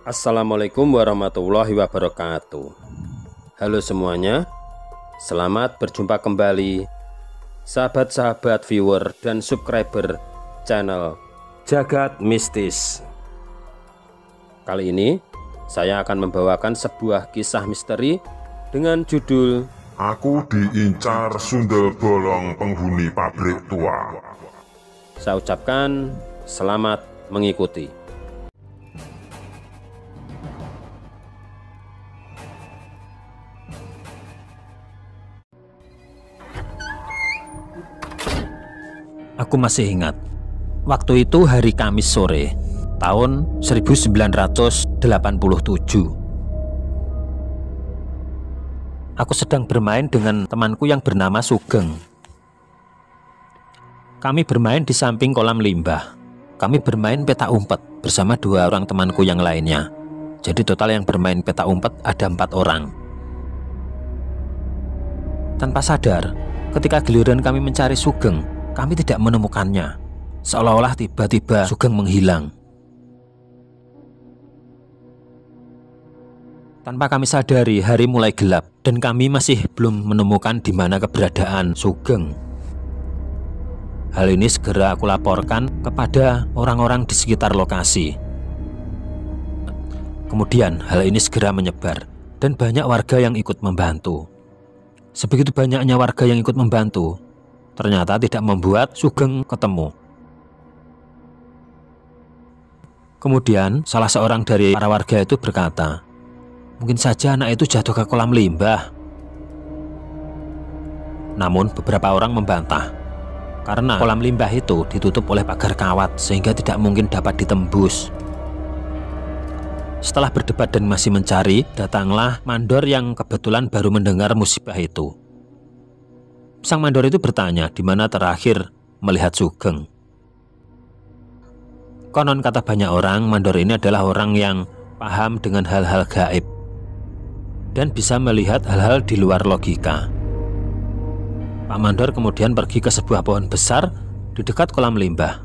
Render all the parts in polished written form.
Assalamualaikum warahmatullahi wabarakatuh. Halo semuanya, selamat berjumpa kembali sahabat-sahabat viewer dan subscriber channel Jagat Mistis. Kali ini saya akan membawakan sebuah kisah misteri dengan judul Aku diincar sundel bolong penghuni pabrik tua. Saya ucapkan selamat mengikuti. Aku masih ingat, waktu itu hari Kamis sore, tahun 1987. Aku sedang bermain dengan temanku yang bernama Sugeng. Kami bermain di samping kolam limbah. Kami bermain petak umpet bersama dua orang temanku yang lainnya. Jadi total yang bermain petak umpet ada 4 orang. Tanpa sadar, ketika giliran kami mencari Sugeng, kami tidak menemukannya. Seolah-olah tiba-tiba Sugeng menghilang. Tanpa kami sadari, hari mulai gelap dan kami masih belum menemukan di mana keberadaan Sugeng. Hal ini segera aku laporkan kepada orang-orang di sekitar lokasi. Kemudian hal ini segera menyebar dan banyak warga yang ikut membantu. Sebegitu banyaknya warga yang ikut membantu, ternyata tidak membuat Sugeng ketemu. Kemudian salah seorang dari para warga itu berkata, mungkin saja anak itu jatuh ke kolam limbah. Namun beberapa orang membantah, karena kolam limbah itu ditutup oleh pagar kawat sehingga tidak mungkin dapat ditembus. Setelah berdebat dan masih mencari, datanglah mandor yang kebetulan baru mendengar musibah itu. Sang mandor itu bertanya di mana terakhir melihat Sugeng. Konon kata banyak orang, mandor ini adalah orang yang paham dengan hal-hal gaib dan bisa melihat hal-hal di luar logika. Pak mandor kemudian pergi ke sebuah pohon besar di dekat kolam limbah.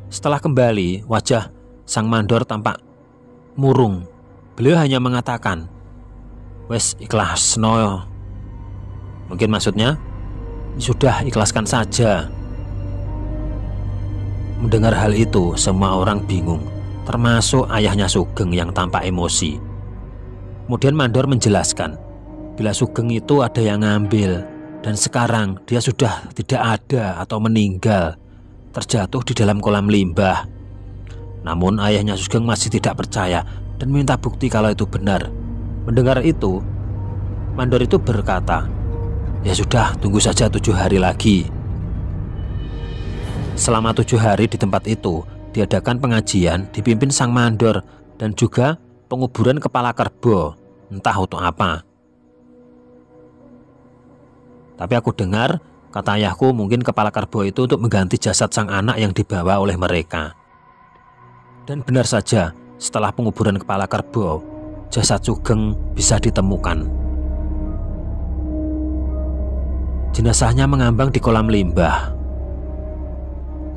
Setelah kembali, wajah sang mandor tampak murung. Beliau hanya mengatakan, "Wes ikhlas no." Mungkin maksudnya, sudah ikhlaskan saja. Mendengar hal itu, semua orang bingung, termasuk ayahnya Sugeng yang tampak emosi. Kemudian mandor menjelaskan, bila Sugeng itu ada yang ngambil, dan sekarang dia sudah tidak ada atau meninggal, terjatuh di dalam kolam limbah. Namun ayahnya Sugeng masih tidak percaya dan minta bukti kalau itu benar. Mendengar itu, mandor itu berkata, "Ya sudah, tunggu saja 7 hari lagi." Selama 7 hari di tempat itu diadakan pengajian dipimpin sang mandor dan juga penguburan kepala kerbau, entah untuk apa. Tapi aku dengar kata ayahku mungkin kepala kerbau itu untuk mengganti jasad sang anak yang dibawa oleh mereka. Dan benar saja, setelah penguburan kepala kerbau, jasad Sugeng bisa ditemukan. Jenazahnya mengambang di kolam limbah,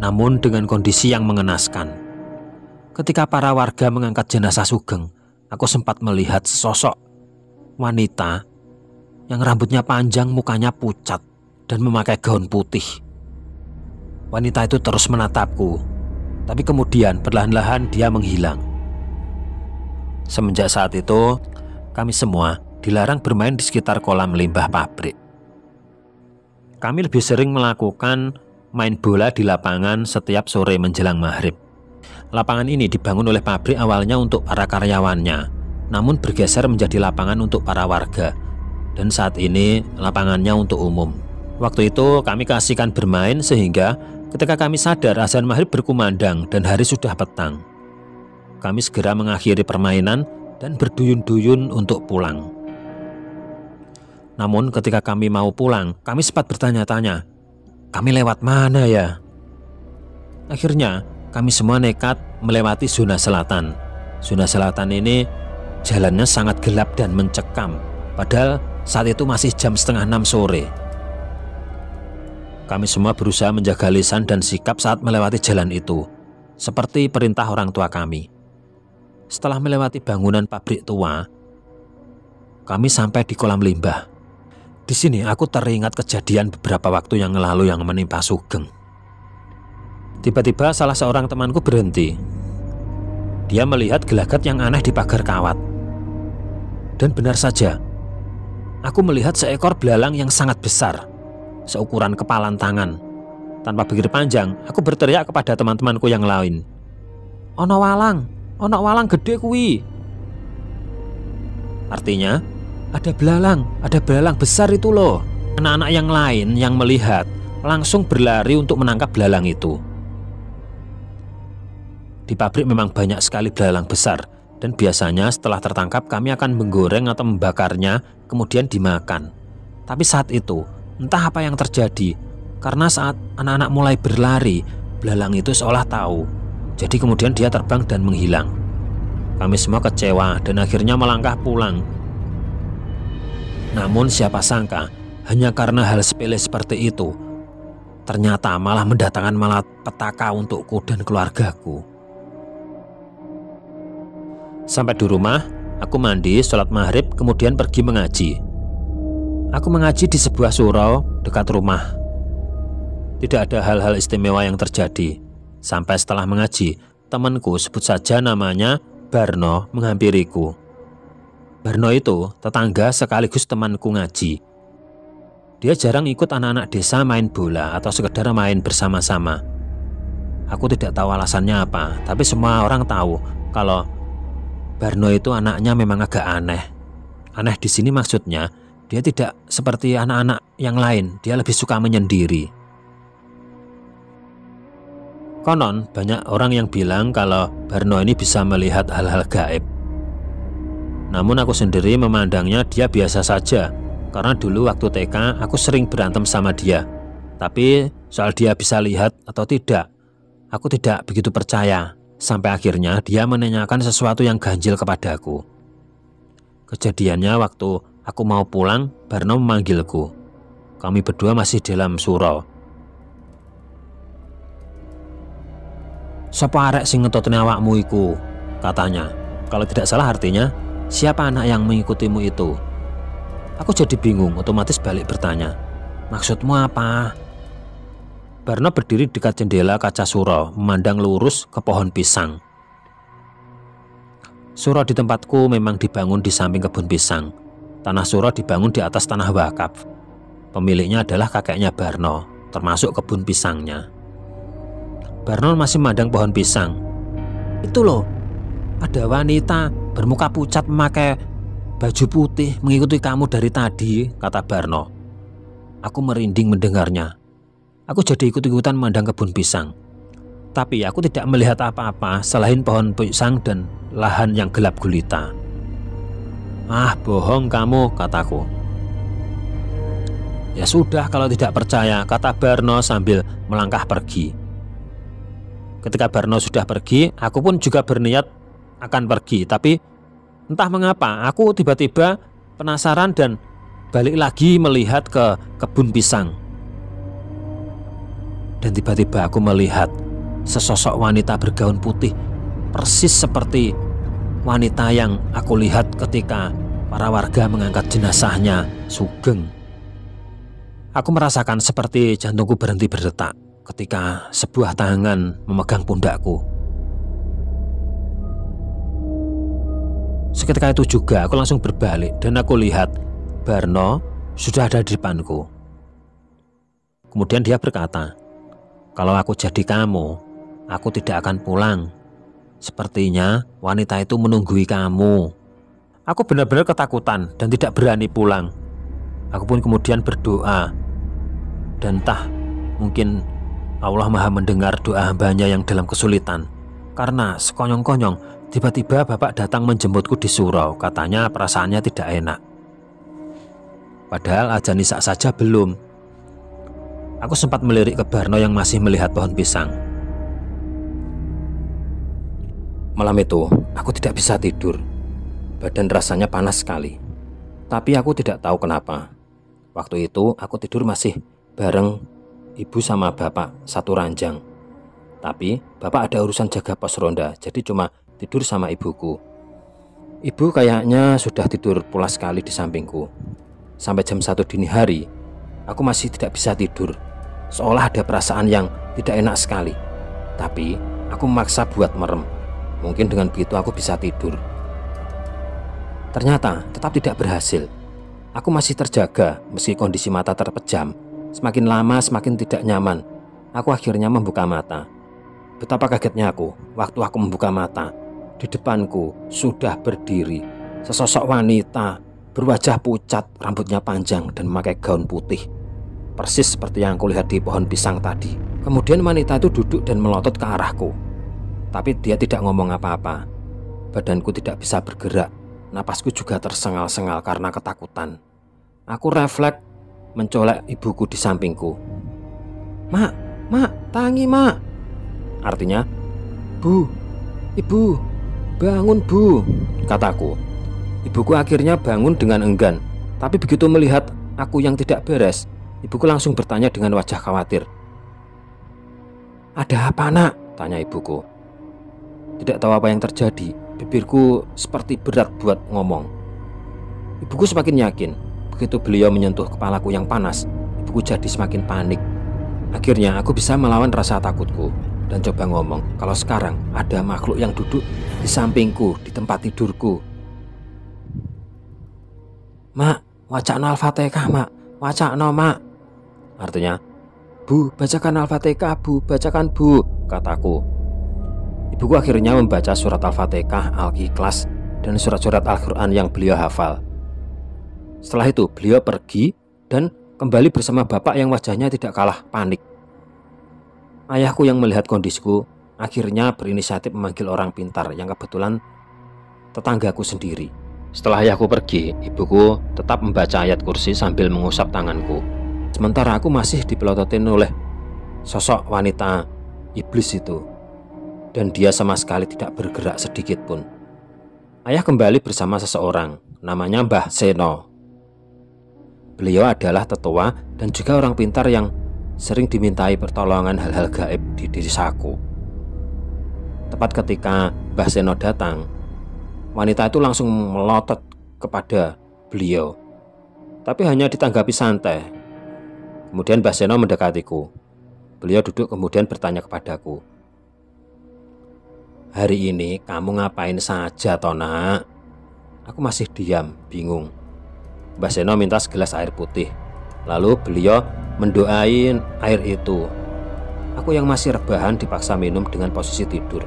namun dengan kondisi yang mengenaskan. Ketika para warga mengangkat jenazah Sugeng, aku sempat melihat sesosok wanita yang rambutnya panjang, mukanya pucat, dan memakai gaun putih. Wanita itu terus menatapku, tapi kemudian perlahan-lahan dia menghilang. Semenjak saat itu, kami semua dilarang bermain di sekitar kolam limbah pabrik. Kami lebih sering melakukan main bola di lapangan setiap sore menjelang maghrib. Lapangan ini dibangun oleh pabrik awalnya untuk para karyawannya, namun bergeser menjadi lapangan untuk para warga. Dan saat ini lapangannya untuk umum. Waktu itu kami keasikan bermain sehingga ketika kami sadar azan maghrib berkumandang dan hari sudah petang, kami segera mengakhiri permainan dan berduyun-duyun untuk pulang. Namun ketika kami mau pulang, kami sempat bertanya-tanya, kami lewat mana ya? Akhirnya kami semua nekat melewati zona selatan. Zona selatan ini jalannya sangat gelap dan mencekam, padahal saat itu masih jam 5:30 sore. Kami semua berusaha menjaga lisan dan sikap saat melewati jalan itu, seperti perintah orang tua kami. setelah melewati bangunan pabrik tua, kami sampai di kolam limbah. Di sini aku teringat kejadian beberapa waktu yang lalu yang menimpa Sugeng. Tiba-tiba salah seorang temanku berhenti. Dia melihat gelagat yang aneh di pagar kawat. Dan benar saja, aku melihat seekor belalang yang sangat besar, seukuran kepalan tangan. Tanpa pikir panjang, aku berteriak kepada teman-temanku yang lain. Ono walang gede kuwi. Artinya, ada belalang besar itu loh. Anak-anak yang lain yang melihat langsung berlari untuk menangkap belalang itu. Di pabrik memang banyak sekali belalang besar, dan biasanya setelah tertangkap kami akan menggoreng atau membakarnya, kemudian dimakan. Tapi saat itu, entah apa yang terjadi, karena saat anak-anak mulai berlari, belalang itu seolah tahu. Jadi kemudian dia terbang dan menghilang. Kami semua kecewa dan akhirnya melangkah pulang. Namun siapa sangka, hanya karena hal sepele seperti itu, ternyata malah mendatangkan malapetaka untukku dan keluargaku. Sampai di rumah, aku mandi, sholat maghrib, kemudian pergi mengaji. Aku mengaji di sebuah surau dekat rumah. Tidak ada hal-hal istimewa yang terjadi. Sampai setelah mengaji, temanku, sebut saja namanya Barno, menghampiriku. Barno itu tetangga sekaligus temanku ngaji. Dia jarang ikut anak-anak desa main bola atau sekedar main bersama-sama. Aku tidak tahu alasannya apa, tapi semua orang tahu kalau Barno itu anaknya memang agak aneh. Aneh di sini maksudnya, dia tidak seperti anak-anak yang lain, dia lebih suka menyendiri. Konon banyak orang yang bilang kalau Barno ini bisa melihat hal-hal gaib. Namun aku sendiri memandangnya dia biasa saja, karena dulu waktu TK aku sering berantem sama dia. Tapi soal dia bisa lihat atau tidak, aku tidak begitu percaya. Sampai akhirnya dia menanyakan sesuatu yang ganjil kepadaku. Kejadiannya waktu aku mau pulang, Barno memanggilku. Kami berdua masih dalam surau. "Sapa arek sing ngetutne awakmu iku?" katanya. Kalau tidak salah artinya, siapa anak yang mengikutimu itu? Aku jadi bingung, otomatis balik bertanya, "Maksudmu apa?" Barno berdiri dekat jendela kaca surau, memandang lurus ke pohon pisang. Surau di tempatku memang dibangun di samping kebun pisang. Tanah surau dibangun di atas tanah wakaf. Pemiliknya adalah kakeknya Barno, termasuk kebun pisangnya. Barno masih memandang pohon pisang. "Itu loh, ada wanita bermuka pucat memakai baju putih mengikuti kamu dari tadi," kata Barno. Aku merinding mendengarnya. Aku jadi ikut-ikutan memandang kebun pisang. Tapi aku tidak melihat apa-apa selain pohon pisang dan lahan yang gelap gulita. "Ah, bohong kamu," kataku. "Ya sudah kalau tidak percaya," kata Barno sambil melangkah pergi. Ketika Barno sudah pergi, aku pun juga berniat akan pergi. Tapi entah mengapa aku tiba-tiba penasaran dan balik lagi melihat ke kebun pisang. Dan tiba-tiba aku melihat sesosok wanita bergaun putih, persis seperti wanita yang aku lihat ketika para warga mengangkat jenazahnya Sugeng. Aku merasakan seperti jantungku berhenti berdetak ketika sebuah tangan memegang pundakku. Seketika itu juga aku langsung berbalik dan aku lihat Barno sudah ada di depanku. Kemudian dia berkata, "Kalau aku jadi kamu, aku tidak akan pulang. Sepertinya wanita itu menunggui kamu." Aku benar-benar ketakutan dan tidak berani pulang. Aku pun kemudian berdoa. Dan entah, mungkin Allah Maha mendengar doa hambanya yang dalam kesulitan. Karena sekonyong-konyong, tiba-tiba bapak datang menjemputku di surau. Katanya perasaannya tidak enak. Padahal azan isya saja belum. Aku sempat melirik ke Barno yang masih melihat pohon pisang. Malam itu, aku tidak bisa tidur. Badan rasanya panas sekali. Tapi aku tidak tahu kenapa. Waktu itu, aku tidur masih bareng ibu sama bapak satu ranjang. Tapi bapak ada urusan jaga pos ronda, jadi cuma tidur sama ibuku. Ibu kayaknya sudah tidur pulas sekali di sampingku. Sampai jam 1 dini hari, aku masih tidak bisa tidur. Seolah ada perasaan yang tidak enak sekali. Tapi aku memaksa buat merem. Mungkin dengan begitu aku bisa tidur. Ternyata tetap tidak berhasil. Aku masih terjaga meski kondisi mata terpejam. Semakin lama semakin tidak nyaman. Aku akhirnya membuka mata. Betapa kagetnya aku waktu aku membuka mata. Di depanku sudah berdiri sesosok wanita berwajah pucat, rambutnya panjang dan memakai gaun putih. Persis seperti yang aku lihat di pohon pisang tadi. Kemudian wanita itu duduk dan melotot ke arahku. Tapi dia tidak ngomong apa-apa. Badanku tidak bisa bergerak. Napasku juga tersengal-sengal karena ketakutan. Aku refleks mencolek ibuku di sampingku. Mak, tangi mak. Artinya, Bu, ibu, bangun bu, kataku. Ibuku akhirnya bangun dengan enggan. Tapi begitu melihat aku yang tidak beres, ibuku langsung bertanya dengan wajah khawatir. Ada apa nak? Tanya ibuku. Tidak tahu apa yang terjadi. Bibirku seperti berat buat ngomong. Ibuku semakin yakin. Begitu beliau menyentuh kepalaku yang panas, ibuku jadi semakin panik. Akhirnya aku bisa melawan rasa takutku dan coba ngomong kalau sekarang ada makhluk yang duduk di sampingku di tempat tidurku. Mak, wacana Al-Fatihah mak, wacana mak. Artinya, Bu, bacakan Al-Fatihah bu, bacakan bu, kataku. Ibuku akhirnya membaca surat Al-Fatihah, Al-Ikhlas, dan surat-surat Al-Quran yang beliau hafal. Setelah itu beliau pergi dan kembali bersama bapak yang wajahnya tidak kalah panik. Ayahku yang melihat kondisiku akhirnya berinisiatif memanggil orang pintar yang kebetulan tetanggaku sendiri. Setelah ayahku pergi, ibuku tetap membaca ayat kursi sambil mengusap tanganku. Sementara aku masih dipelototin oleh sosok wanita iblis itu. Dan dia sama sekali tidak bergerak sedikit pun. Ayah kembali bersama seseorang, namanya Mbah Seno. Beliau adalah tetua dan juga orang pintar yang sering dimintai pertolongan hal-hal gaib di desaku. Tepat ketika Mbah Seno datang, wanita itu langsung melotot kepada beliau. Tapi hanya ditanggapi santai. Kemudian Mbah Seno mendekatiku. Beliau duduk kemudian bertanya kepadaku. Hari ini kamu ngapain saja Tona? Aku masih diam, bingung. Mbah Seno minta segelas air putih. Lalu beliau mendoain air itu. Aku yang masih rebahan dipaksa minum dengan posisi tidur.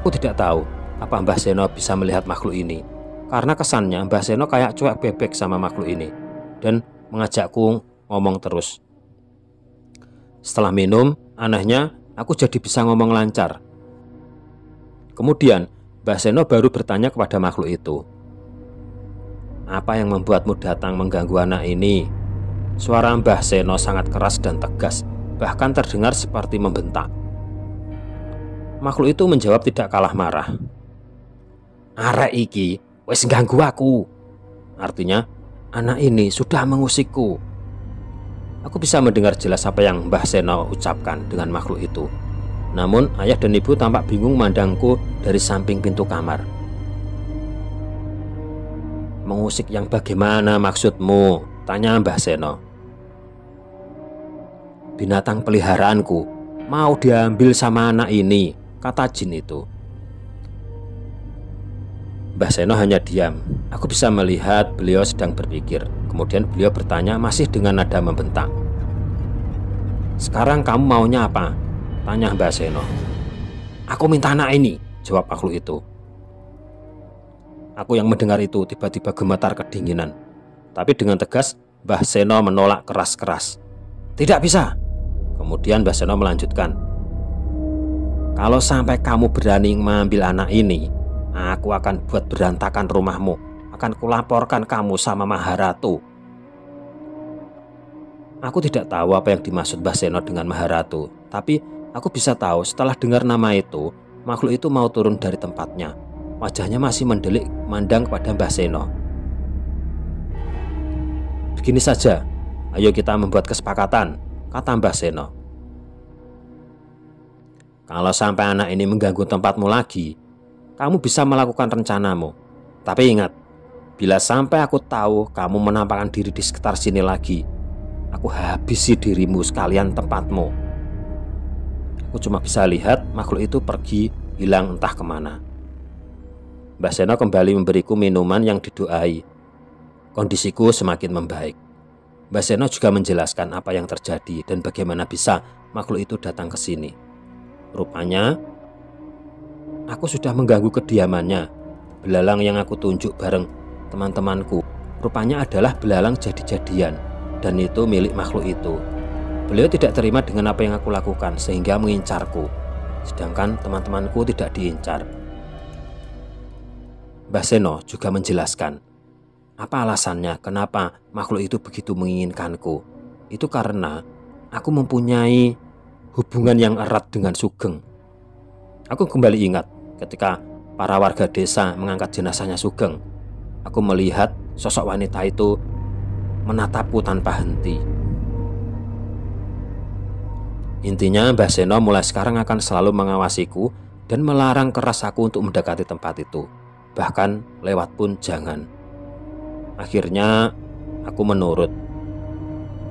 Aku tidak tahu apa Mbah Seno bisa melihat makhluk ini. Karena kesannya Mbah Seno kayak cuek bebek sama makhluk ini. Dan mengajakku ngomong terus. Setelah minum, anehnya aku jadi bisa ngomong lancar. Kemudian Mbah Seno baru bertanya kepada makhluk itu. Apa yang membuatmu datang mengganggu anak ini? Suara Mbah Seno sangat keras dan tegas, bahkan terdengar seperti membentak. Makhluk itu menjawab tidak kalah marah. Arek iki wis ganggu aku. Artinya, anak ini sudah mengusikku. Aku bisa mendengar jelas apa yang Mbah Seno ucapkan dengan makhluk itu. Namun ayah dan ibu tampak bingung memandangku dari samping pintu kamar. Mengusik yang bagaimana maksudmu? Tanya Mbah Seno. Binatang peliharaanku mau diambil sama anak ini, kata jin itu. Mbah Seno hanya diam. Aku bisa melihat beliau sedang berpikir. Kemudian beliau bertanya masih dengan nada membentak. Sekarang kamu maunya apa? Tanya Mbah Seno. Aku minta anak ini, jawab makhluk itu. Aku yang mendengar itu tiba-tiba gemetar kedinginan. Tapi dengan tegas Mbah Seno menolak keras-keras. Tidak bisa. Kemudian Mbah Seno melanjutkan. Kalau sampai kamu berani mengambil anak ini, aku akan buat berantakan rumahmu. Akan kulaporkan kamu sama Maharatu. Aku tidak tahu apa yang dimaksud Mbah Seno dengan Maharatu. Tapi aku bisa tahu setelah dengar nama itu, makhluk itu mau turun dari tempatnya. Wajahnya masih mendelik memandang kepada Mbah Seno. Begini saja, ayo kita membuat kesepakatan, kata Mbah Seno. Kalau sampai anak ini mengganggu tempatmu lagi, kamu bisa melakukan rencanamu. Tapi ingat, bila sampai aku tahu kamu menampakkan diri di sekitar sini lagi, aku habisi dirimu sekalian tempatmu. Aku cuma bisa lihat makhluk itu pergi hilang entah kemana. Mbah Seno kembali memberiku minuman yang didoai. Kondisiku semakin membaik. Mbah Seno juga menjelaskan apa yang terjadi dan bagaimana bisa makhluk itu datang ke sini. Rupanya, aku sudah mengganggu kediamannya. Belalang yang aku tunjuk bareng teman-temanku rupanya adalah belalang jadi-jadian, dan itu milik makhluk itu. Beliau tidak terima dengan apa yang aku lakukan sehingga mengincarku, sedangkan teman-temanku tidak diincar. Mbah Seno juga menjelaskan apa alasannya kenapa makhluk itu begitu menginginkanku. Itu karena aku mempunyai hubungan yang erat dengan Sugeng. Aku kembali ingat ketika para warga desa mengangkat jenazahnya Sugeng. Aku melihat sosok wanita itu menatapku tanpa henti. Intinya Mbah Seno mulai sekarang akan selalu mengawasiku dan melarang keras aku untuk mendekati tempat itu. Bahkan lewat pun jangan. Akhirnya aku menurut.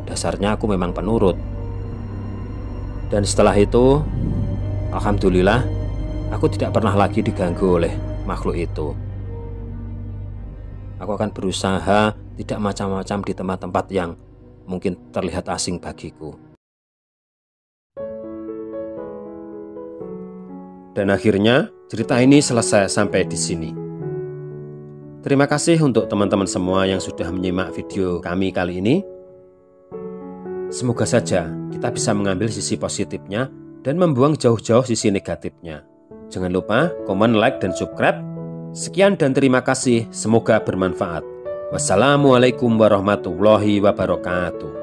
Dasarnya aku memang penurut. Dan setelah itu, alhamdulillah, aku tidak pernah lagi diganggu oleh makhluk itu. Aku akan berusaha tidak macam-macam di tempat-tempat yang mungkin terlihat asing bagiku. Dan akhirnya cerita ini selesai sampai di sini. Terima kasih untuk teman-teman semua yang sudah menyimak video kami kali ini. Semoga saja kita bisa mengambil sisi positifnya dan membuang jauh-jauh sisi negatifnya. Jangan lupa komen, like, dan subscribe. Sekian dan terima kasih. Semoga bermanfaat. Wassalamualaikum warahmatullahi wabarakatuh.